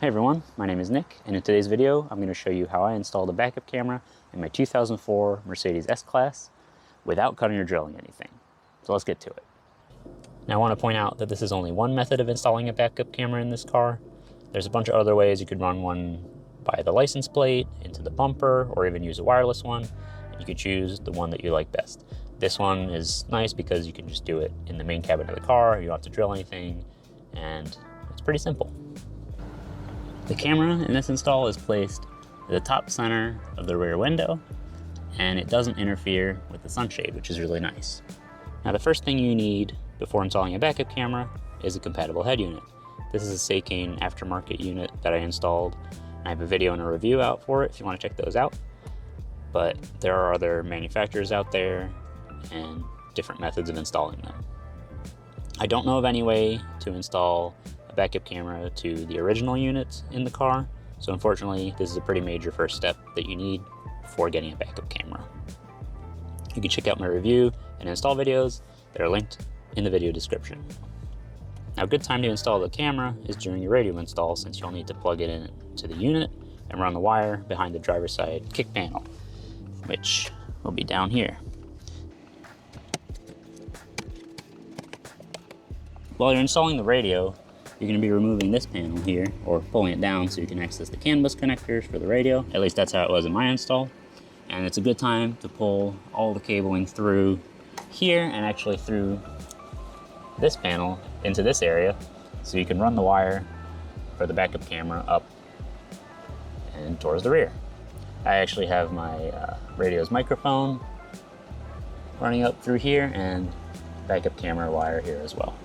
Hey everyone, my name is Nick, and in today's video I'm going to show you how I installed a backup camera in my 2004 Mercedes S-Class without cutting or drilling anything. So let's get to it. Now I want to point out that this is only one method of installing a backup camera in this car. There's a bunch of other ways. You could run one by the license plate, into the bumper, or even use a wireless one. You could choose the one that you like best. This one is nice because you can just do it in the main cabin of the car. You don't have to drill anything, and it's pretty simple. The camera in this install is placed at the top center of the rear window, and it doesn't interfere with the sunshade, which is really nice. Now the first thing you need before installing a backup camera is a compatible head unit. This is a Seicane aftermarket unit that I installed. I have a video and a review out for it if you want to check those out. But there are other manufacturers out there and different methods of installing them. I don't know of any way to install a backup camera to the original units in the car, so unfortunately this is a pretty major first step that you need before getting a backup camera. You can check out my review and install videos that are linked in the video description. Now a good time to install the camera is during your radio install, since you'll need to plug it into the unit and run the wire behind the driver's side kick panel, which will be down here. While you're installing the radio, you're going to be removing this panel here, or pulling it down so you can access the CAN bus connectors for the radio. At least that's how it was in my install. And it's a good time to pull all the cabling through here and actually through this panel into this area, so you can run the wire for the backup camera up and towards the rear. I actually have my radio's microphone running up through here and backup camera wire here as well.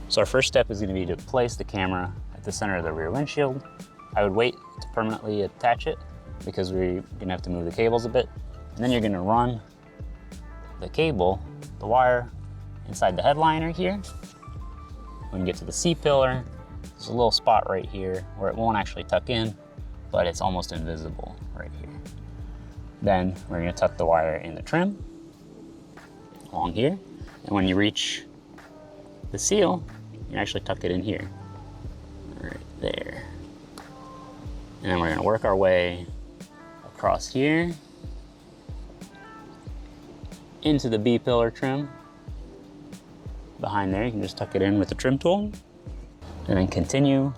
So our first step is going to be to place the camera at the center of the rear windshield. I would wait to permanently attach it because we're going to have to move the cables a bit. And then you're going to run the cable, the wire, inside the headliner here. When you get to the C-pillar, there's a little spot right here where it won't actually tuck in, but it's almost invisible right here. Then we're going to tuck the wire in the trim along here. And when you reach the seal, you can actually tuck it in here, right there. And then we're going to work our way across here into the B-pillar trim. Behind there, you can just tuck it in with the trim tool, and then continue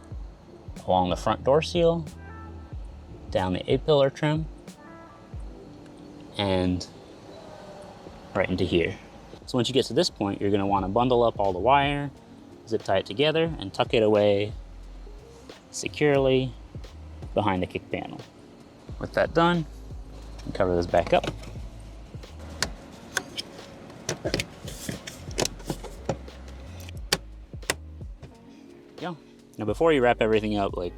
along the front door seal, down the A-pillar trim, and right into here. So once you get to this point, you're going to want to bundle up all the wire, zip tie it together, and tuck it away securely behind the kick panel. With that done, you can cover this back up. Go. Now before you wrap everything up, like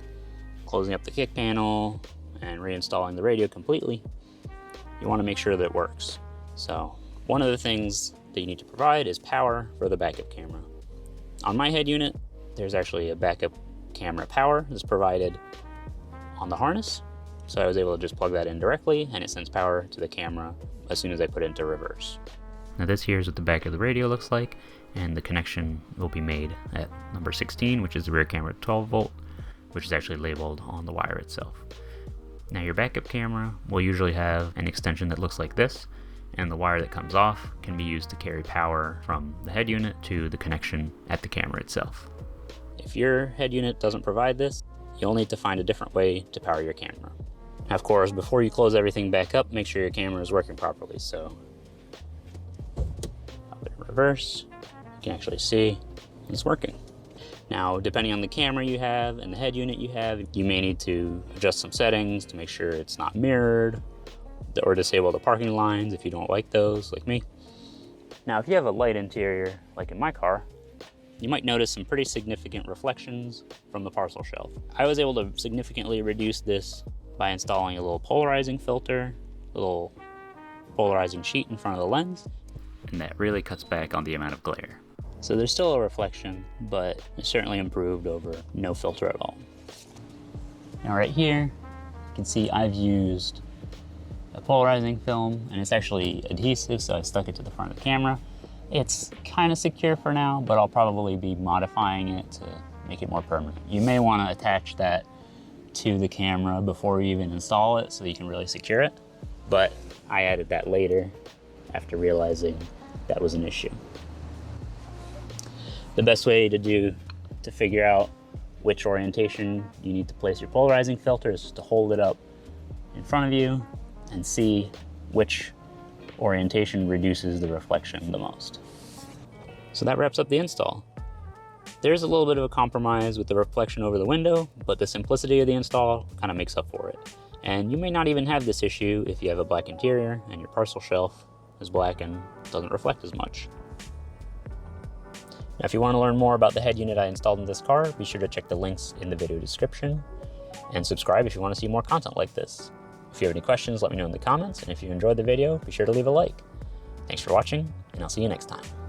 closing up the kick panel and reinstalling the radio completely, you want to make sure that it works. So one of the things that you need to provide is power for the backup camera. On my head unit, there's actually a backup camera power that's provided on the harness. So I was able to just plug that in directly, and it sends power to the camera as soon as I put it into reverse. Now this here is what the back of the radio looks like, and the connection will be made at number 16, which is the rear camera 12 volt, which is actually labeled on the wire itself. Now your backup camera will usually have an extension that looks like this, and the wire that comes off can be used to carry power from the head unit to the connection at the camera itself. If your head unit doesn't provide this, you'll need to find a different way to power your camera. Now, of course, before you close everything back up, make sure your camera is working properly. So pop it in reverse, you can actually see it's working. Now, depending on the camera you have and the head unit you have, you may need to adjust some settings to make sure it's not mirrored, or disable the parking lines if you don't like those, like me. Now, if you have a light interior, like in my car, you might notice some pretty significant reflections from the parcel shelf. I was able to significantly reduce this by installing a little polarizing filter, a little polarizing sheet in front of the lens, and that really cuts back on the amount of glare. So there's still a reflection, but it's certainly improved over no filter at all. Now right here, you can see I've used a polarizing film, and it's actually adhesive, so I stuck it to the front of the camera. It's kind of secure for now, but I'll probably be modifying it to make it more permanent. You may want to attach that to the camera before you even install it so you can really secure it, but I added that later after realizing that was an issue. The best way to figure out which orientation you need to place your polarizing filter is just to hold it up in front of you and see which orientation reduces the reflection the most. So that wraps up the install. There's a little bit of a compromise with the reflection over the window, but the simplicity of the install kind of makes up for it. And you may not even have this issue if you have a black interior and your parcel shelf is black and doesn't reflect as much. Now, if you want to learn more about the head unit I installed in this car, be sure to check the links in the video description and subscribe if you want to see more content like this. If you have any questions, let me know in the comments, and if you enjoyed the video, be sure to leave a like. Thanks for watching, and I'll see you next time.